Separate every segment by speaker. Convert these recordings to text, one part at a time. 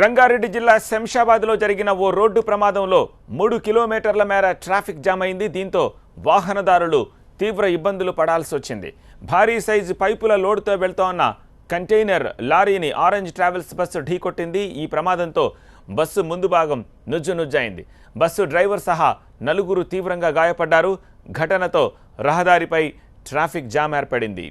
Speaker 1: రంగారెడ్డి జిల్లా శంషాబాద్లో జరిగిన ఓ రోడ్డు ప్రమాదంలో 3 కిలోమీటర్ల మేర ట్రాఫిక్ జామ్ అయింది. దీంతో వాహనదారులు తీవ్ర ఇబ్బందులు పడాల్సి వచ్చింది. భారీ సైజు పైపుల లోడుతో వెళ్తోన్న కంటైనర్ లారీని ఆరెంజ్ ట్రావెల్స్ బస్సు ఢీకొట్టింది. ఈ ప్రమాదంతో బస్సు ముందు భాగం నుజ్జునుజ్జైంది. బస్సు డ్రైవర్ సహా 4 తీవ్రంగా గాయపడ్డారు. ఘటనతో రహదారిపై ట్రాఫిక్ జామ్ ఏర్పడింది.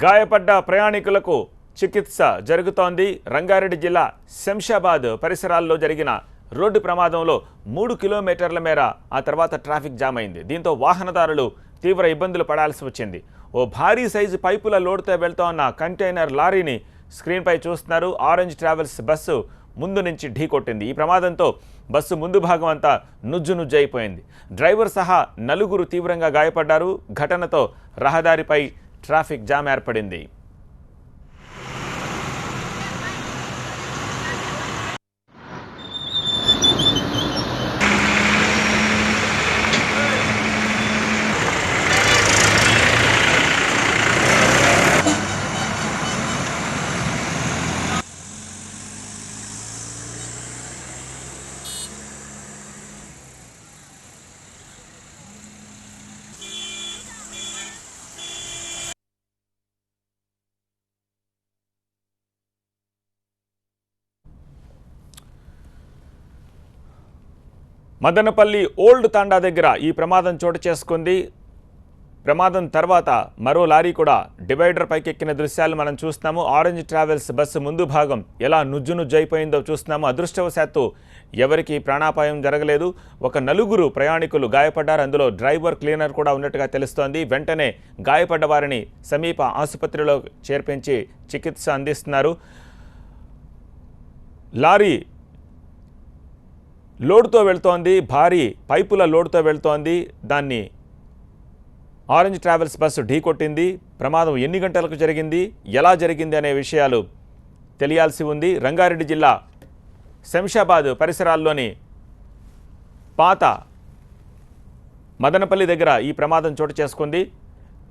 Speaker 1: గాయపడ్డ ప్రయాణికులకు చికిత్స జరుగుతోంది. రంగారెడ్డి జిల్లా శంషాబాద్ పరిసరాల్లో జరిగిన రోడ్డు ప్రమాదంలో 3 కిలోమీటర్ల మేర ఆ తర్వాత ట్రాఫిక్ జామ్ అయింది. దీంతో వాహనదారులు తీవ్ర ఇబ్బందులు పడాల్సి వచ్చింది. ఓ భారీ సైజు పైపుల లోడుతో వెళ్తోన్న కంటైనర్ లారీని స్క్రీన్పై చూస్తున్నారు. ఆరెంజ్ ట్రావెల్స్ బస్సు ముందు నుంచి ఢీకొట్టింది. ఈ ప్రమాదంతో బస్సు ముందు భాగం అంతా నుజ్జునుజ్జైపోయింది. డ్రైవర్ సహా 4 తీవ్రంగా గాయపడ్డారు. ఘటనతో రహదారిపై ట్రాఫిక్ జామ్ ఏర్పడింది. మదనపల్లి ఓల్డ్ తాండా దగ్గర ఈ ప్రమాదం చోటు చేసుకుంది. ప్రమాదం తర్వాత మరో లారీ కూడా డివైడర్ పైకెక్కిన దృశ్యాలు మనం చూస్తున్నాము. ఆరెంజ్ ట్రావెల్స్ బస్సు ముందు భాగం ఎలా నుజ్జునుజ్జైపోయిందో చూస్తున్నాము. అదృష్టవశాత్తు ఎవరికి ప్రాణాపాయం జరగలేదు. ఒక 4 ప్రయాణికులు గాయపడ్డారు. అందులో డ్రైవర్, క్లీనర్ కూడా ఉన్నట్టుగా తెలుస్తోంది. వెంటనే గాయపడ్డ వారిని సమీప ఆసుపత్రిలో చేర్పించి చికిత్స అందిస్తున్నారు. లారీ లోడుతో వెళ్తోంది, భారీ పైపుల లోడుతో వెళ్తోంది. దాన్ని ఆరెంజ్ ట్రావెల్స్ బస్సు ఢీకొట్టింది. ప్రమాదం ఎన్ని గంటలకు జరిగింది, ఎలా జరిగింది అనే విషయాలు తెలియాల్సి ఉంది. రంగారెడ్డి జిల్లా శంషాబాద్ పరిసరాల్లోని పాత మదనపల్లి దగ్గర ఈ ప్రమాదం చోటు చేసుకుంది.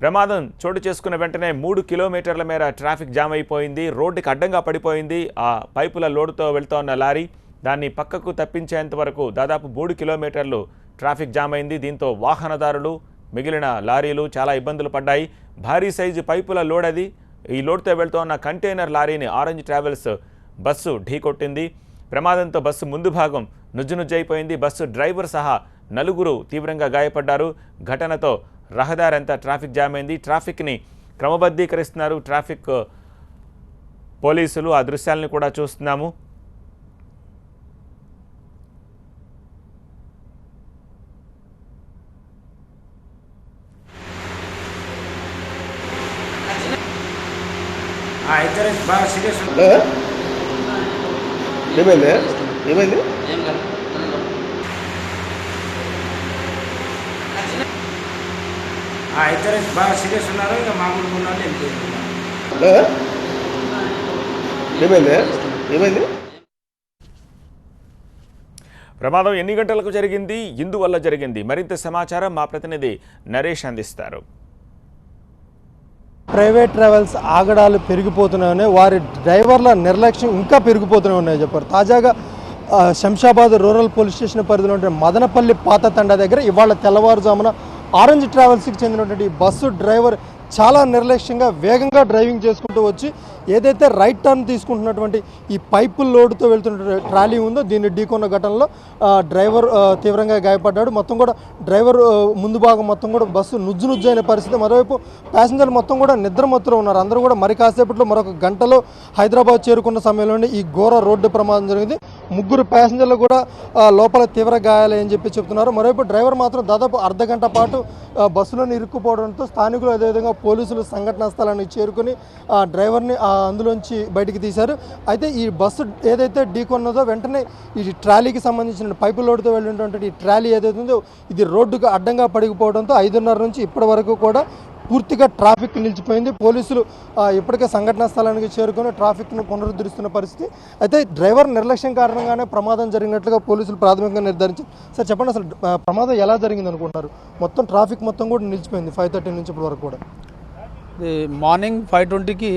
Speaker 1: ప్రమాదం చోటు చేసుకున్న వెంటనే 3 కిలోమీటర్ల మేర ట్రాఫిక్ జామ్ అయిపోయింది. రోడ్డుకి అడ్డంగా పడిపోయింది. ఆ పైపుల లోడుతో వెళ్తోన్న లారీ దాన్ని పక్కకు తప్పించేంత వరకు దాదాపు 3 కిలోమీటర్లు ట్రాఫిక్ జామ్ అయింది. దీంతో వాహనదారులు, మిగిలిన లారీలు చాలా ఇబ్బందులు పడ్డాయి. భారీ సైజు పైపుల లోడ్ అది. ఈ లోడ్తో వెళ్తున్న కంటైనర్ లారీని ఆరెంజ్ ట్రావెల్స్ బస్సు ఢీకొట్టింది. ప్రమాదంతో బస్సు ముందు భాగం నుజ్జునుజ్జైపోయింది. బస్సు డ్రైవర్ సహా 4 తీవ్రంగా గాయపడ్డారు. ఘటనతో రహదారి అంతా ట్రాఫిక్ జామ్ అయింది. ట్రాఫిక్ని క్రమబద్ధీకరిస్తున్నారు ట్రాఫిక్ పోలీసులు. ఆ దృశ్యాలను కూడా చూస్తున్నాము.
Speaker 2: బాగా సీరియస్
Speaker 3: ఏమైంది ఏమైంది
Speaker 2: ఇద్దరు బాగా సీరియస్ ఉన్నారు. ఇక మామూలుగా ఉన్నారు.
Speaker 3: ఏమైంది ఏమైంది
Speaker 1: ప్రమాదం ఎన్ని గంటలకు జరిగింది, ఇందువల్ల జరిగింది, మరింత సమాచారం మా ప్రతినిధి నరేష్ అందిస్తారు.
Speaker 4: ప్రైవేట్ ట్రావెల్స్ ఆగడాలు పెరిగిపోతూనే ఉన్నాయి. వారి డ్రైవర్ల నిర్లక్ష్యం ఇంకా పెరిగిపోతూనే ఉన్నాయి చెప్పారు. తాజాగా శంషాబాద్ రూరల్ పోలీస్ స్టేషన్ పరిధిలో ఉండే మదనపల్లి పాత తండా దగ్గర ఇవాళ తెల్లవారుజామున ఆరెంజ్ ట్రావెల్స్కి చెందినటువంటి బస్సు డ్రైవర్ చాలా నిర్లక్ష్యంగా వేగంగా డ్రైవింగ్ చేసుకుంటూ వచ్చి ఏదైతే రైట్ టర్న్ తీసుకుంటున్నటువంటి ఈ పైపుల్ లోడ్తో వెళ్తున్న ట్రాలీ ఉందో దీన్ని ఢీకొన్న ఘటనలో డ్రైవర్ తీవ్రంగా గాయపడ్డాడు. మొత్తం కూడా డ్రైవర్ ముందు భాగం మొత్తం కూడా బస్సు నుజ్జైన పరిస్థితి. మరోవైపు ప్యాసింజర్లు మొత్తం కూడా నిద్రమత్తులో ఉన్నారు. అందరూ కూడా మరి కాసేపట్లో మరొక గంటలో హైదరాబాద్ చేరుకున్న సమయంలోనే ఈ ఘోర రోడ్డు ప్రమాదం జరిగింది. 3 ప్యాసింజర్లు కూడా లోపల తీవ్ర గాయాలని చెప్తున్నారు. మరోవైపు డ్రైవర్ మాత్రం దాదాపు అర్ధ గంట పాటు బస్సులోని ఇరుక్కుపోవడంతో స్థానికులు అదేవిధంగా పోలీసులు సంఘటనా స్థలానికి చేరుకుని డ్రైవర్ని అందులోంచి బయటికి తీశారు. అయితే ఈ బస్సు ఏదైతే ఢీకొన్నదో వెంటనే ఈ ట్రాలీకి సంబంధించిన పైపు లోడ్తో వెళ్ళినటువంటి ఈ ట్రాలీ ఏదైతే ఉందో ఇది రోడ్డుకు అడ్డంగా పడిపోవడంతో 5:30 నుంచి ఇప్పటి వరకు కూడా పూర్తిగా ట్రాఫిక్ నిలిచిపోయింది. పోలీసులు ఇప్పటికే సంఘటనా స్థలానికి చేరుకొని ట్రాఫిక్ను పునరుద్ధరిస్తున్న పరిస్థితి. అయితే డ్రైవర్ నిర్లక్ష్యం కారణంగానే ప్రమాదం జరిగినట్లుగా పోలీసులు ప్రాథమికంగా నిర్ధారించారు. సార్ చెప్పండి, అసలు ప్రమాదం ఎలా జరిగింది అనుకుంటున్నారు? మొత్తం ట్రాఫిక్ మొత్తం కూడా నిలిచిపోయింది 5:30 నుంచి ఇప్పటి వరకు కూడా.
Speaker 5: ఇది మార్నింగ్ 5:20కి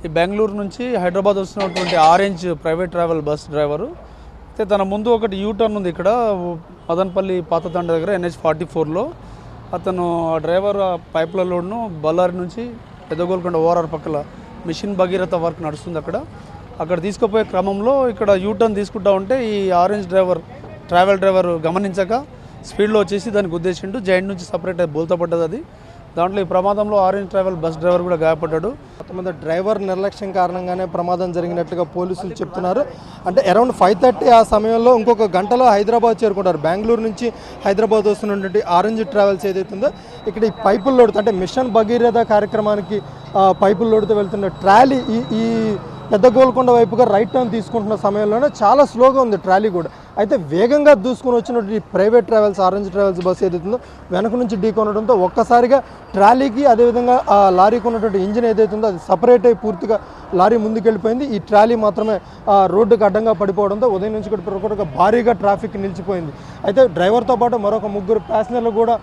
Speaker 5: ఈ బెంగళూరు నుంచి హైదరాబాద్ వస్తున్నటువంటి orange private travel bus driver అయితే తన ముందు ఒకటి యూటర్న్ ఉంది ఇక్కడ మదనపల్లి పాతతండ దగ్గర NH44లో. అతను డ్రైవర్ పైప్ల లోడ్ను బళ్ళారి నుంచి పెద్దగోల్కొండ ఓఆర్ఆర్ పక్కల మిషన్ భగీరథ వర్క్ నడుస్తుంది అక్కడ తీసుకుపోయే క్రమంలో ఇక్కడ యూటర్న్ తీసుకుంటా ఉంటే ఈ ఆరెంజ్ ట్రావెల్ డ్రైవర్ గమనించక స్పీడ్లో వచ్చేసి దాన్ని గుద్దేసిండు. జాయింట్ నుంచి సపరేట్ బోల్తా పడ్డది అది. దాంట్లో ఈ ప్రమాదంలో ఆరెంజ్ ట్రావెల్ బస్ డ్రైవర్ కూడా గాయపడ్డాడు.
Speaker 4: కొంతమంది డ్రైవర్ నిర్లక్ష్యం కారణంగానే ప్రమాదం జరిగినట్లుగా పోలీసులు చెప్తున్నారు. అంటే అరౌండ్ 5:30 ఆ సమయంలో ఇంకొక గంటలో హైదరాబాద్ చేరుకుంటారు. బెంగళూరు నుంచి హైదరాబాద్ వస్తున్నటువంటి ఆరెంజ్ ట్రావెల్స్ ఏదైతే ఉందో ఇక్కడ ఈ పైపుల లోడుతో అంటే మిషన్ భగీరథ కార్యక్రమానికి పైపుల లోడుతో వెళ్తున్న ట్రాలీ ఈ పెద్ద గోల్కొండ వైపుగా రైట్ టర్న్ తీసుకుంటున్న సమయంలోనే చాలా స్లోగా ఉంది ట్రాలీ కూడా. అయితే వేగంగా దూసుకొని వచ్చినటువంటి private travels orange travels bus ఏదైతుందో వెనక నుంచి ఢీకొనడంతో ఒక్కసారిగా ట్రాలీకి అదేవిధంగా ఆ లారీకి ఉన్నటువంటి ఇంజిన్ ఏదైతుందో అది సపరేట్ అయి పూర్తిగా లారీ ముందుకెళ్ళిపోయింది. ఈ ట్రాలీ మాత్రమే రోడ్డుకు అడ్డంగా పడిపోవడంతో ఉదయం నుంచి కూడా భారీగా ట్రాఫిక్ నిలిచిపోయింది. అయితే డ్రైవర్తో పాటు మరొక 3 ప్యాసింజర్లు కూడా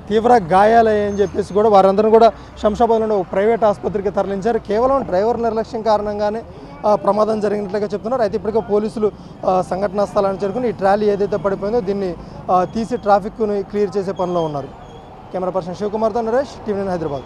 Speaker 4: తీవ్ర గాయాలయ్యని చెప్పేసి కూడా వారందరూ కూడా శంషాబాద్లోని ఒక ప్రైవేట్ ఆసుపత్రికి తరలించారు. కేవలం డ్రైవర్ నిర్లక్ష్యం కారణంగానే ప్రమాదం జరిగినట్లుగా చెప్తున్నారు. అయితే ఇప్పటికే పోలీసులు సంఘటనా స్థలాన్ని చేరుకుని ఈ ట్రాలీ ఏదైతే పడిపోయిందో దీన్ని తీసి ట్రాఫిక్ను క్లియర్ చేసే పనిలో ఉన్నారు. కెమెరా పర్సన్ శివకుమార్తో నరేష్, టీవీ9 హైదరాబాద్.